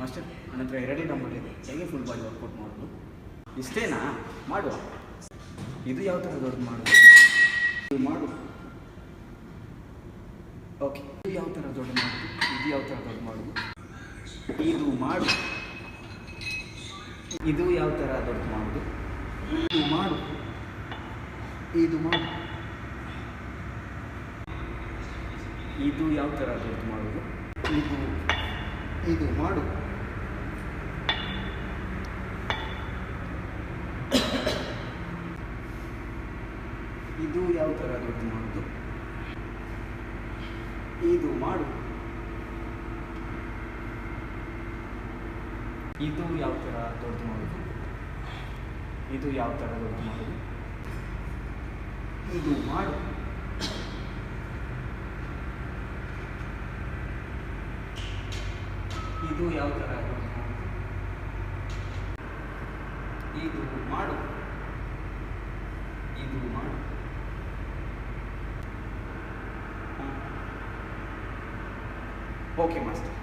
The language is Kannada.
ಮಾಸ್ಟರ್ ನನ್ನ ಹತ್ರ 2 ಡಂಬಲ್ ಇದೆ, ಹೇಗೆ ಫುಲ್ ಬಾಡಿ ವರ್ಕೌಟ್ ಮಾಡೋದು? ಇಷ್ಟೇನಾ? ಮಾಡುವ. ಇದು ಯಾವ ಥರ ದೊಡ್ಡದು ಮಾಡೋದು? ಇದು ಮಾಡು. ಓಕೆ, ಇದು ಯಾವ ಥರ ದೊಡ್ಡ ಮಾಡೋದು? ಇದು ಯಾವ ಥರ ದೊಡ್ಡ ಮಾಡೋದು? ಇದು ಮಾಡು. ಇದು ಯಾವ ಥರ ದೊಡ್ಡ ಮಾಡೋದು? ಇದು ಮಾಡು. ಇದು ಮಾಡು. ಇದು ಯಾವ ಥರ ದೊಡ್ಡ ಮಾಡೋದು? ಇದು ಮಾಡು. ಇದು ಯಾವ ಥರ ದೊಡ್ಡ ಮಾಡೋದು? ಇದು ಮಾಡು. ಇದು ಯಾವ ಥರ ದೊಡ್ಡ ಮಾಡೋದು? ಇದು ಯಾವ ಥರ ದೊಡ್ಡ ಮಾಡೋದು? ಇದು ಮಾಡು. ಇದು ಯಾವ ಥರ ದೊಡ್ಡ ಮಾಡೋದು? ಇದು ಮಾಡು. ಇದು ಮಾಡು. Okay master.